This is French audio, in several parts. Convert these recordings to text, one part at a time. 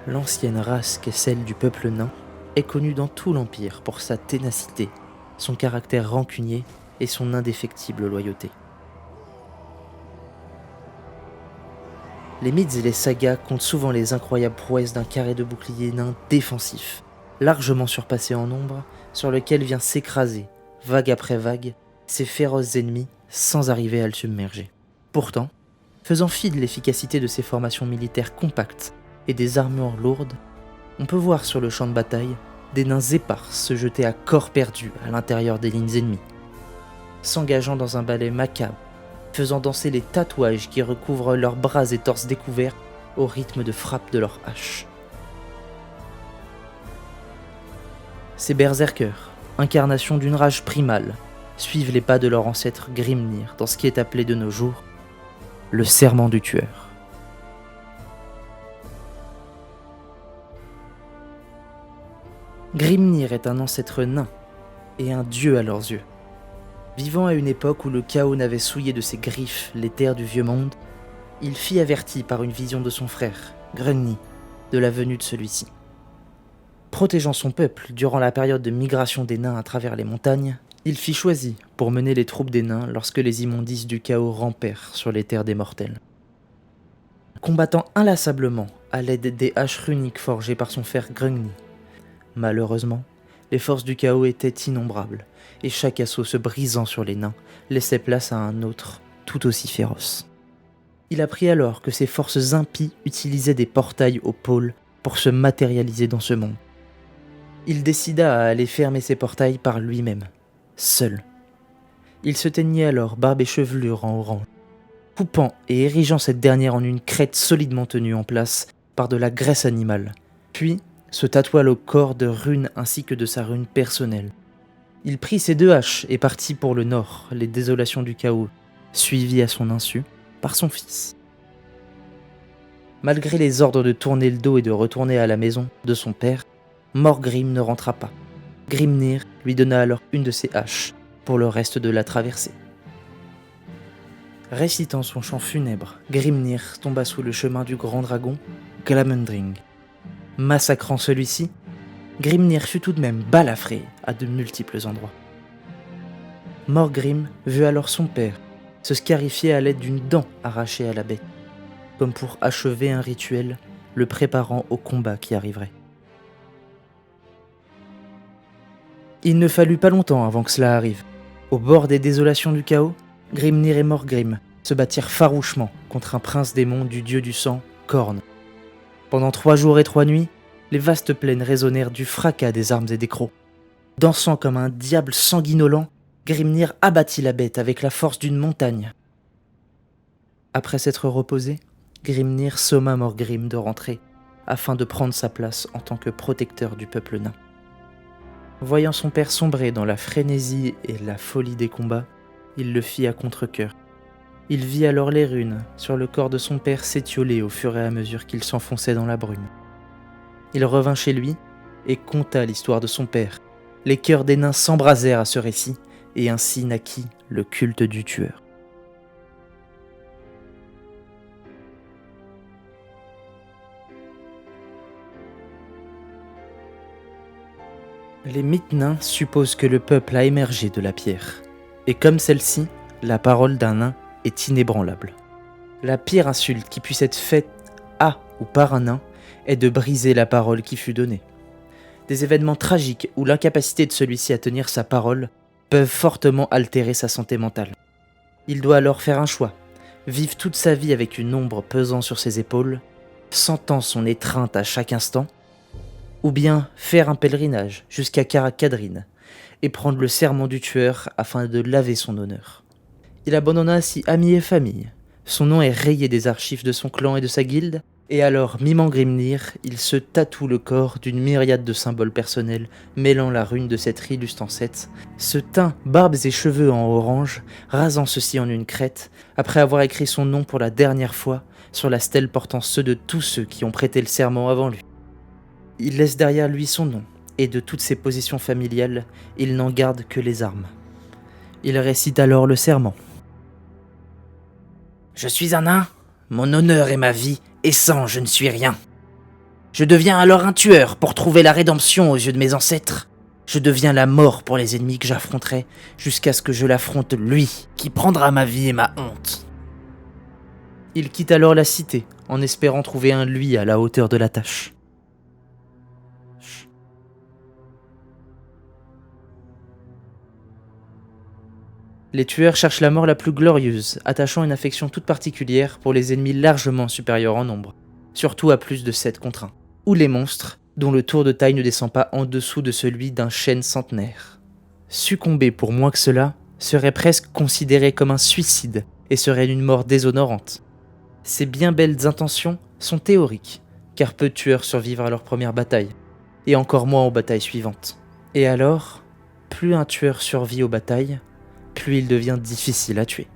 L'ancienne race qu'est celle du peuple nain est connue dans tout l'Empire pour sa ténacité, son caractère rancunier et son indéfectible loyauté. Les mythes et les sagas comptent souvent les incroyables prouesses d'un carré de bouclier nain défensif, largement surpassé en nombre, sur lequel vient s'écraser, vague après vague, ses féroces ennemis sans arriver à le submerger. Pourtant, faisant fi de l'efficacité de ces formations militaires compactes et des armures lourdes, on peut voir sur le champ de bataille des nains épars se jeter à corps perdu à l'intérieur des lignes ennemies, s'engageant dans un ballet macabre, faisant danser les tatouages qui recouvrent leurs bras et torses découverts au rythme de frappes de leurs haches. Ces berserkers, incarnation d'une rage primale, suivent les pas de leur ancêtre Grimnir dans ce qui est appelé de nos jours le serment du tueur. Grimnir est un ancêtre nain et un dieu à leurs yeux. Vivant à une époque où le chaos n'avait souillé de ses griffes les terres du vieux monde, il fit averti par une vision de son frère, Grungni, de la venue de celui-ci. Protégeant son peuple durant la période de migration des nains à travers les montagnes, il fit choisi pour mener les troupes des nains lorsque les immondices du chaos rampèrent sur les terres des mortels. Combattant inlassablement à l'aide des haches runiques forgées par son frère Grungni, malheureusement, les forces du chaos étaient innombrables, et chaque assaut se brisant sur les nains laissait place à un autre, tout aussi féroce. Il apprit alors que ces forces impies utilisaient des portails aux pôles pour se matérialiser dans ce monde. Il décida à aller fermer ces portails par lui-même, seul. Il se teignit alors barbe et chevelure en orange, coupant et érigeant cette dernière en une crête solidement tenue en place par de la graisse animale, puis se tatoua le corps de runes ainsi que de sa rune personnelle. Il prit ses 2 haches et partit pour le nord, les désolations du chaos, suivi à son insu par son fils. Malgré les ordres de tourner le dos et de retourner à la maison de son père, Morgrim ne rentra pas. Grimnir lui donna alors une de ses haches pour le reste de la traversée. Récitant son chant funèbre, Grimnir tomba sous le chemin du grand dragon, Glamundring. Massacrant celui-ci, Grimnir fut tout de même balafré à de multiples endroits. Morgrim vit alors son père se scarifier à l'aide d'une dent arrachée à la bête, comme pour achever un rituel le préparant au combat qui arriverait. Il ne fallut pas longtemps avant que cela arrive. Au bord des désolations du chaos, Grimnir et Morgrim se battirent farouchement contre un prince démon du dieu du sang, Khorne. Pendant 3 jours et 3 nuits, les vastes plaines résonnèrent du fracas des armes et des crocs. Dansant comme un diable sanguinolent, Grimnir abattit la bête avec la force d'une montagne. Après s'être reposé, Grimnir somma Morgrim de rentrer, afin de prendre sa place en tant que protecteur du peuple nain. Voyant son père sombrer dans la frénésie et la folie des combats, il le fit à contre-cœur. Il vit alors les runes sur le corps de son père s'étioler au fur et à mesure qu'il s'enfonçait dans la brume. Il revint chez lui et conta l'histoire de son père. Les cœurs des nains s'embrasèrent à ce récit, et ainsi naquit le culte du tueur. Les mythes nains supposent que le peuple a émergé de la pierre, et comme celle-ci, la parole d'un nain est inébranlable. La pire insulte qui puisse être faite à ou par un nain est de briser la parole qui fut donnée. Des événements tragiques où l'incapacité de celui-ci à tenir sa parole peuvent fortement altérer sa santé mentale. Il doit alors faire un choix, vivre toute sa vie avec une ombre pesant sur ses épaules, sentant son étreinte à chaque instant, ou bien faire un pèlerinage jusqu'à Karak-Kadrin et prendre le serment du tueur afin de laver son honneur. Il abandonna ainsi amis et famille. Son nom est rayé des archives de son clan et de sa guilde, et alors, mimant Grimnir, il se tatoue le corps d'une myriade de symboles personnels mêlant la rune de cette illustre ancêtre, se teint barbes et cheveux en orange, rasant ceux-ci en une crête, après avoir écrit son nom pour la dernière fois sur la stèle portant ceux de tous ceux qui ont prêté le serment avant lui. Il laisse derrière lui son nom, et de toutes ses positions familiales, il n'en garde que les armes. Il récite alors le serment. « Je suis un nain, mon honneur est ma vie, et sans je ne suis rien. Je deviens alors un tueur pour trouver la rédemption aux yeux de mes ancêtres. Je deviens la mort pour les ennemis que j'affronterai, jusqu'à ce que je l'affronte lui, qui prendra ma vie et ma honte. Il quitte alors la cité, en espérant trouver un lui à la hauteur de la tâche. Les tueurs cherchent la mort la plus glorieuse, attachant une affection toute particulière pour les ennemis largement supérieurs en nombre, surtout à plus de 7 contre 1, ou les monstres, dont le tour de taille ne descend pas en dessous de celui d'un chêne centenaire. Succomber pour moins que cela serait presque considéré comme un suicide et serait une mort déshonorante. Ces bien belles intentions sont théoriques, car peu de tueurs survivent à leur première bataille, et encore moins aux batailles suivantes. Et alors, plus un tueur survit aux batailles, plus il devient difficile à tuer.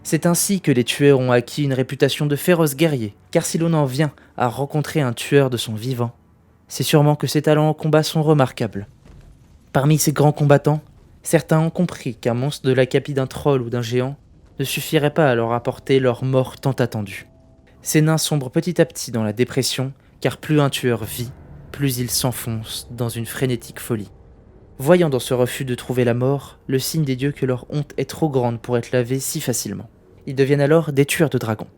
C'est ainsi que les tueurs ont acquis une réputation de féroces guerriers, car si l'on en vient à rencontrer un tueur de son vivant, c'est sûrement que ses talents en combat sont remarquables. Parmi ces grands combattants, certains ont compris qu'un monstre de la capille d'un troll ou d'un géant ne suffirait pas à leur apporter leur mort tant attendue. Ces nains sombrent petit à petit dans la dépression, car plus un tueur vit, plus il s'enfonce dans une frénétique folie. Voyant dans ce refus de trouver la mort le signe des dieux que leur honte est trop grande pour être lavée si facilement. Ils deviennent alors des tueurs de dragons.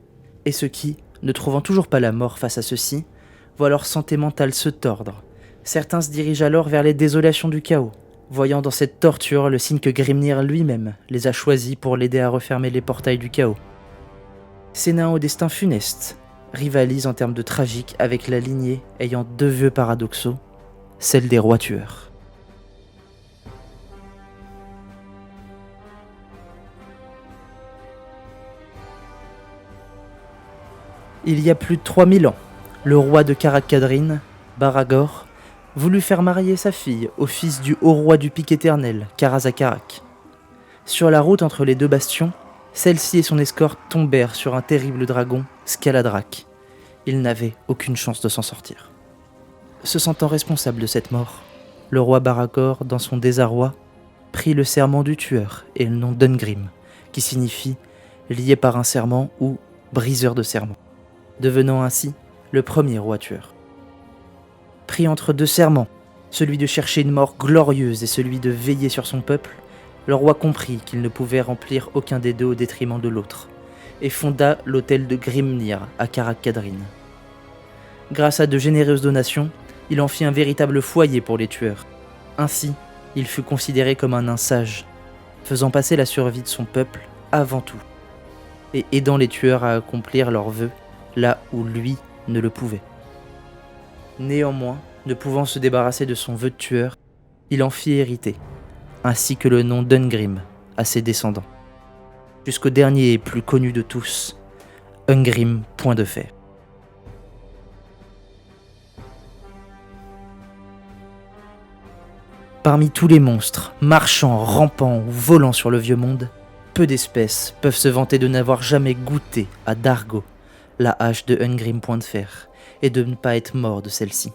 Et ceux qui, ne trouvant toujours pas la mort face à ceux-ci, voient leur santé mentale se tordre. Certains se dirigent alors vers les désolations du chaos, voyant dans cette torture le signe que Grimnir lui-même les a choisis pour l'aider à refermer les portails du chaos. Ces nains au destin funeste rivalisent en termes de tragique avec la lignée ayant 2 vœux paradoxaux, celle des rois tueurs. Il y a plus de 3000 ans, le roi de Karak-Kadrin, Baragor, voulut faire marier sa fille au fils du haut roi du pic éternel, Karazakarak. Sur la route entre les 2 bastions, celle-ci et son escorte tombèrent sur un terrible dragon, Skaladrak. Ils n'avaient aucune chance de s'en sortir. Se sentant responsable de cette mort, le roi Baragor, dans son désarroi, prit le serment du tueur et le nom d'Ungrim, qui signifie lié par un serment ou briseur de serment, devenant ainsi le premier roi tueur. Pris entre 2 serments, celui de chercher une mort glorieuse et celui de veiller sur son peuple, le roi comprit qu'il ne pouvait remplir aucun des 2 au détriment de l'autre, et fonda l'hôtel de Grimnir à Karak-Kadrin. Grâce à de généreuses donations, il en fit un véritable foyer pour les tueurs. Ainsi, il fut considéré comme un nain sage, faisant passer la survie de son peuple avant tout, et aidant les tueurs à accomplir leurs vœux là où lui ne le pouvait. Néanmoins, ne pouvant se débarrasser de son vœu de tueur, il en fit hériter, ainsi que le nom d'Ungrim à ses descendants, jusqu'au dernier et plus connu de tous, Ungrim Point de Fer. Parmi tous les monstres, marchant, rampant ou volant sur le vieux monde, peu d'espèces peuvent se vanter de n'avoir jamais goûté à Dargo, la hache de Ungrim Point de Fer, et de ne pas être mort de celle-ci.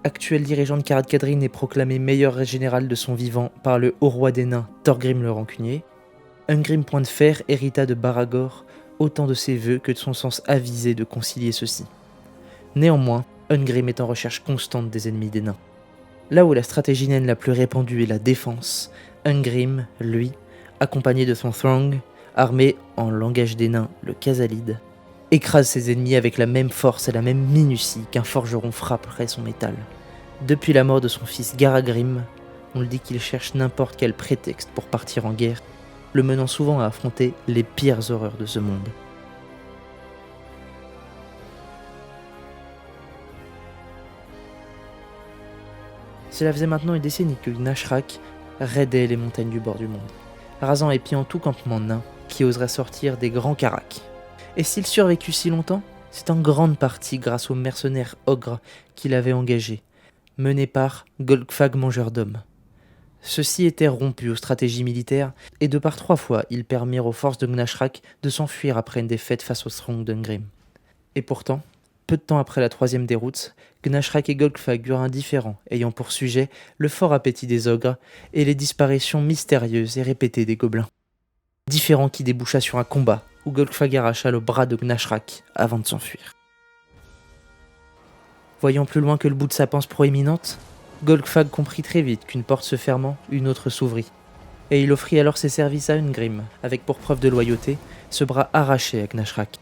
Actuel dirigeant de Karak-Kadrin est proclamé meilleur général de son vivant par le haut roi des nains Thorgrim le Rancunier, Ungrim Point de Fer hérita de Baragor autant de ses vœux que de son sens avisé de concilier ceux-ci. Néanmoins, Ungrim est en recherche constante des ennemis des nains. Là où la stratégie naine la plus répandue est la défense, Ungrim, lui, accompagné de son Throng, armé en langage des nains, le Khazalid, écrase ses ennemis avec la même force et la même minutie qu'un forgeron frapperait son métal. Depuis la mort de son fils Garagrim, on le dit qu'il cherche n'importe quel prétexte pour partir en guerre, le menant souvent à affronter les pires horreurs de ce monde. Cela faisait maintenant une décennie que Gnashrak raidait les montagnes du bord du monde, rasant et pillant tout campement nain qui oserait sortir des grands Karak. Et s'il survécut si longtemps, c'est en grande partie grâce aux mercenaires ogres qu'il avait engagés, menés par Golgfag Mangeur d'Hommes. Ceux-ci étaient rompus aux stratégies militaires, et de par 3 fois, ils permirent aux forces de Gnashrak de s'enfuir après une défaite face au Throng d'Ungrim. Et pourtant, peu de temps après la 3e déroute, Gnashrak et Golgfag eurent un différend, ayant pour sujet le fort appétit des ogres et les disparitions mystérieuses et répétées des gobelins. Différend qui déboucha sur un combat où Golgfag arracha le bras de Gnashrak avant de s'enfuir. Voyant plus loin que le bout de sa panse proéminente, Golgfag comprit très vite qu'une porte se fermant, une autre s'ouvrit. Et il offrit alors ses services à Ungrim, avec pour preuve de loyauté, ce bras arraché à Gnashrak.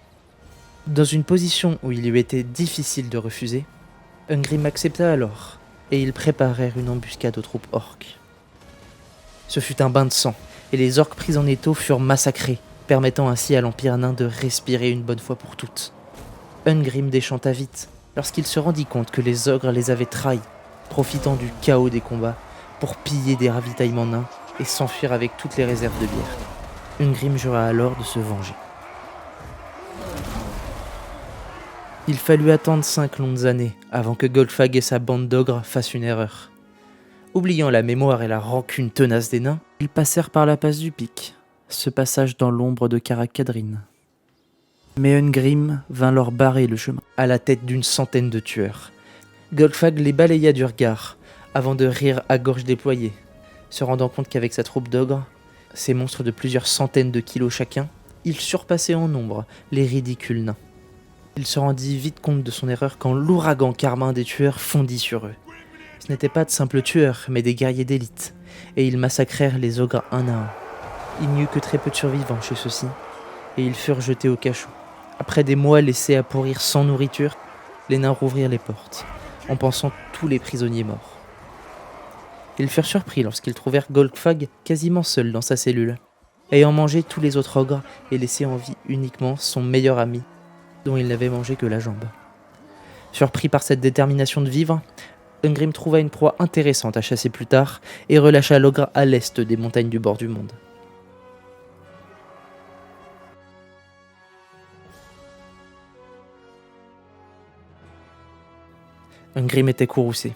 Dans une position où il lui était difficile de refuser, Ungrim accepta alors, et ils préparèrent une embuscade aux troupes orques. Ce fut un bain de sang, et les orques pris en étau furent massacrés, permettant ainsi à l'Empire nain de respirer une bonne fois pour toutes. Ungrim déchanta vite, lorsqu'il se rendit compte que les ogres les avaient trahis, profitant du chaos des combats, pour piller des ravitaillements nains et s'enfuir avec toutes les réserves de bière. Ungrim jura alors de se venger. Il fallut attendre 5 longues années avant que Golgfag et sa bande d'ogres fassent une erreur. Oubliant la mémoire et la rancune tenace des nains, ils passèrent par la passe du Pic, ce passage dans l'ombre de Karak-Kadrin. Mais Ungrim vint leur barrer le chemin, à la tête d'une centaine de tueurs. Golgfag les balaya du regard, avant de rire à gorge déployée, se rendant compte qu'avec sa troupe d'ogres, ces monstres de plusieurs centaines de kilos chacun, il surpassait en nombre les ridicules nains. Il se rendit vite compte de son erreur quand l'ouragan carmin des tueurs fondit sur eux. Ce n'étaient pas de simples tueurs, mais des guerriers d'élite, et ils massacrèrent les ogres un à un. Il n'y eut que très peu de survivants chez ceux-ci, et ils furent jetés au cachot. Après des mois laissés à pourrir sans nourriture, les nains rouvrirent les portes, en pensant tous les prisonniers morts. Ils furent surpris lorsqu'ils trouvèrent Golgfag quasiment seul dans sa cellule, ayant mangé tous les autres ogres et laissé en vie uniquement son meilleur ami, dont il n'avait mangé que la jambe. Surpris par cette détermination de vivre, Ungrim trouva une proie intéressante à chasser plus tard et relâcha l'ogre à l'est des montagnes du bord du monde. Ungrim était courroucé.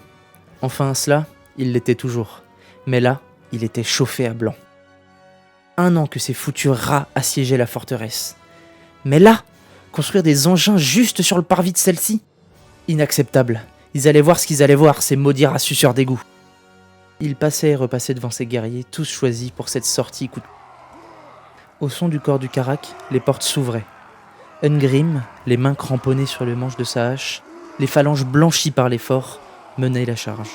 Enfin cela, il l'était toujours. Mais là, il était chauffé à blanc. 1 an que ces foutus rats assiégeaient la forteresse. Mais là, construire des engins juste sur le parvis de celle-ci? Inacceptable. Ils allaient voir ce qu'ils allaient voir, ces maudits rats suceurs d'égout. Il passait et repassait devant ses guerriers, tous choisis pour cette sortie coup de... Au son du corps du Karak, les portes s'ouvraient. Ungrim, les mains cramponnées sur le manche de sa hache, les phalanges blanchies par l'effort, menait la charge.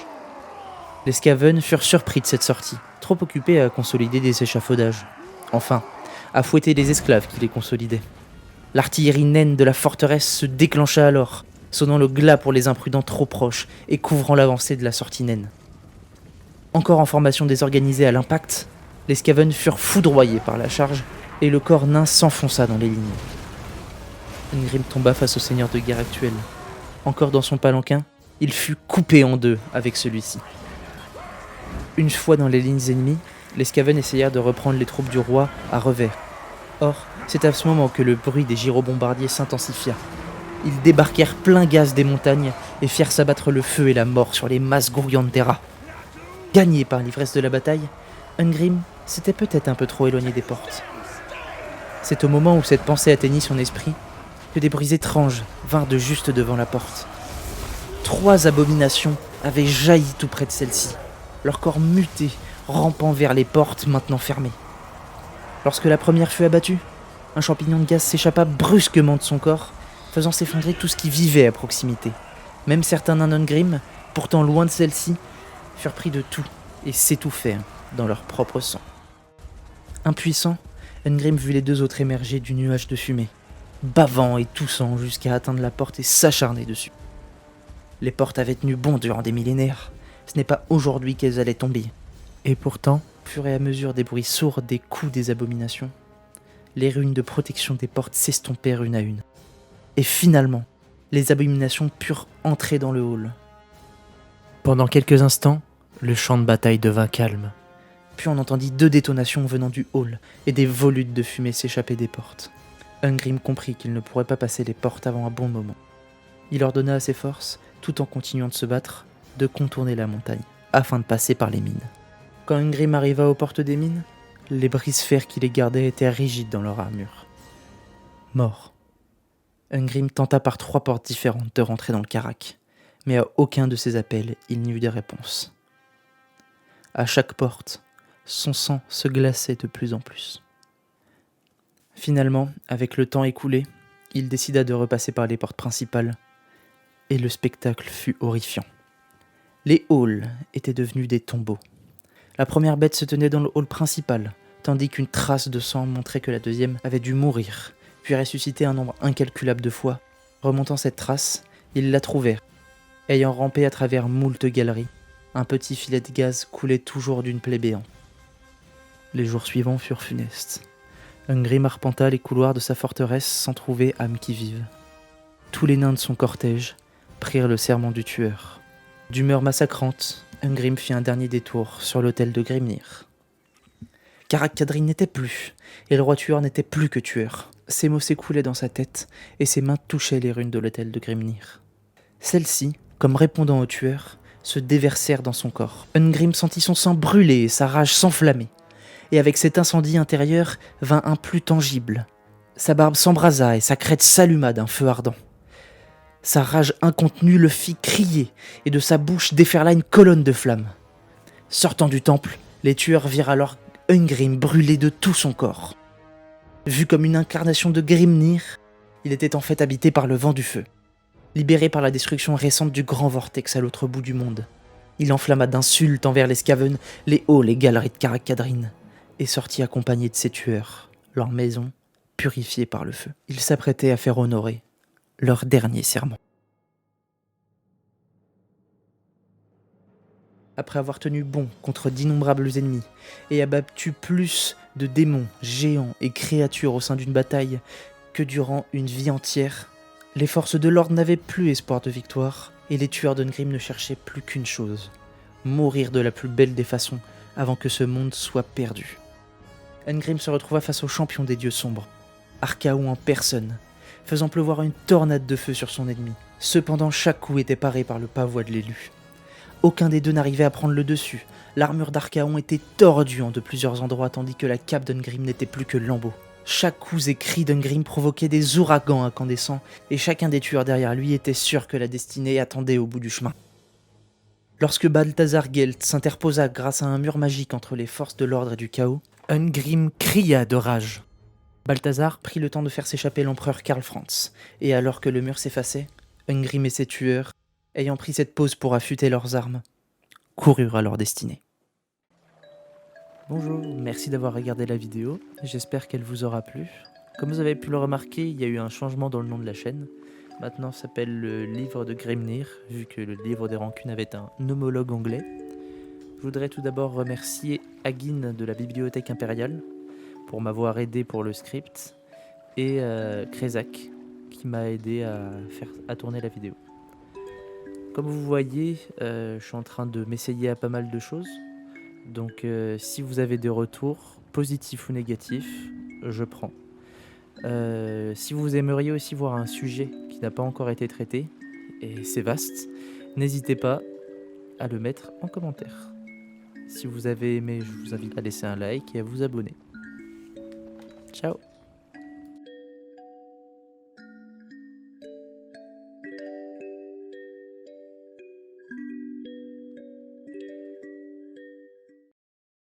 Les Skaven furent surpris de cette sortie, trop occupés à consolider des échafaudages. Enfin, à fouetter les esclaves qui les consolidaient. L'artillerie naine de la forteresse se déclencha alors, sonnant le glas pour les imprudents trop proches et couvrant l'avancée de la sortie naine. Encore en formation désorganisée à l'impact, les Skaven furent foudroyés par la charge et le corps nain s'enfonça dans les lignes. Ungrim tomba face au seigneur de guerre actuel. Encore dans son palanquin, il fut coupé en deux avec celui-ci. Une fois dans les lignes ennemies, les Skaven essayèrent de reprendre les troupes du roi à revers. Or, c'est à ce moment que le bruit des gyrobombardiers s'intensifia. Ils débarquèrent plein gaz des montagnes et firent s'abattre le feu et la mort sur les masses grouillantes des rats. Gagné par l'ivresse de la bataille, Ungrim s'était peut-être un peu trop éloigné des portes. C'est au moment où cette pensée atteignit son esprit que des bruits étranges vinrent de juste devant la porte. 3 abominations avaient jailli tout près de celle-ci, leur corps muté, rampant vers les portes maintenant fermées. Lorsque la première fut abattue, un champignon de gaz s'échappa brusquement de son corps, faisant s'effondrer tout ce qui vivait à proximité. Même certains nains Ungrim, pourtant loin de celle-ci, furent pris de tout et s'étouffèrent dans leur propre sang. Impuissant, Ungrim vit les 2 autres émerger du nuage de fumée, bavant et toussant jusqu'à atteindre la porte et s'acharner dessus. Les portes avaient tenu bon durant des millénaires. Ce n'est pas aujourd'hui qu'elles allaient tomber. Et pourtant, au fur et à mesure des bruits sourds des coups des abominations, les runes de protection des portes s'estompèrent une à une. Et finalement, les abominations purent entrer dans le hall. Pendant quelques instants, le champ de bataille devint calme. Puis on entendit 2 détonations venant du hall et des volutes de fumée s'échapper des portes. Ungrim comprit qu'il ne pourrait pas passer les portes avant un bon moment. Il ordonna à ses forces, tout en continuant de se battre, de contourner la montagne, afin de passer par les mines. Quand Ungrim arriva aux portes des mines, les brise-fers qui les gardaient étaient rigides dans leur armure. Mort. Ungrim tenta par 3 portes différentes de rentrer dans le Karak, mais à aucun de ses appels il n'y eut de réponse. À chaque porte, son sang se glaçait de plus en plus. Finalement, avec le temps écoulé, il décida de repasser par les portes principales, et le spectacle fut horrifiant. Les halls étaient devenus des tombeaux. La première bête se tenait dans le hall principal, tandis qu'une trace de sang montrait que la deuxième avait dû mourir, puis ressusciter un nombre incalculable de fois. Remontant cette trace, ils la trouvèrent. Ayant rampé à travers moult galeries, un petit filet de gaz coulait toujours d'une plaie béante. Les jours suivants furent funestes. Ungrim arpenta les couloirs de sa forteresse sans trouver âme qui vive. Tous les nains de son cortège prirent le serment du tueur. D'humeur massacrante, Ungrim fit un dernier détour sur l'autel de Grimnir. Karak-Kadrin n'était plus, et le roi tueur n'était plus que tueur. Ces mots s'écoulaient dans sa tête, et ses mains touchaient les runes de l'autel de Grimnir. Celles-ci, comme répondant au tueur, se déversèrent dans son corps. Ungrim sentit son sang brûler et sa rage s'enflammer. Et avec cet incendie intérieur vint un plus tangible. Sa barbe s'embrasa et sa crête s'alluma d'un feu ardent. Sa rage incontenue le fit crier, et de sa bouche déferla une colonne de flammes. Sortant du temple, les tueurs virent alors Ungrim brûler de tout son corps. Vu comme une incarnation de Grimnir, il était en fait habité par le vent du feu. Libéré par la destruction récente du grand vortex à l'autre bout du monde, il enflamma d'insultes envers les Skaven, les halls et galeries de Karak-Kadrin, et sortit accompagné de ses tueurs, leur maison purifiée par le feu. Il s'apprêtait à faire honorer leur dernier serment. Après avoir tenu bon contre d'innombrables ennemis et abattu plus de démons, géants et créatures au sein d'une bataille que durant une vie entière, les forces de l'ordre n'avaient plus espoir de victoire et les tueurs d'Ungrim ne cherchaient plus qu'une chose, mourir de la plus belle des façons avant que ce monde soit perdu. Ungrim se retrouva face au champion des dieux sombres, Archaon en personne, faisant pleuvoir une tornade de feu sur son ennemi. Cependant, chaque coup était paré par le pavois de l'élu. Aucun des deux n'arrivait à prendre le dessus. L'armure d'Archaon était tordue en de plusieurs endroits, tandis que la cape d'Ungrim n'était plus que lambeaux. Chaque coup et cri d'Ungrim provoquait des ouragans incandescents, et chacun des tueurs derrière lui était sûr que la destinée attendait au bout du chemin. Lorsque Balthazar Gelt s'interposa grâce à un mur magique entre les forces de l'ordre et du chaos, Ungrim cria de rage. Balthazar prit le temps de faire s'échapper l'empereur Karl Franz, et alors que le mur s'effaçait, Ungrim et ses tueurs, ayant pris cette pause pour affûter leurs armes, coururent à leur destinée. Bonjour, merci d'avoir regardé la vidéo, j'espère qu'elle vous aura plu. Comme vous avez pu le remarquer, il y a eu un changement dans le nom de la chaîne. Maintenant ça s'appelle le livre de Grimnir, vu que le livre des rancunes avait un homologue anglais. Je voudrais tout d'abord remercier Agin de la Bibliothèque Impériale pour m'avoir aidé pour le script, et Krezak qui m'a aidé à tourner la vidéo. Comme vous voyez, je suis en train de m'essayer à pas mal de choses, donc si vous avez des retours, positifs ou négatifs, je prends. Si vous aimeriez aussi voir un sujet qui n'a pas encore été traité, et c'est vaste, n'hésitez pas à le mettre en commentaire. Si vous avez aimé, je vous invite à laisser un like et à vous abonner. Ciao!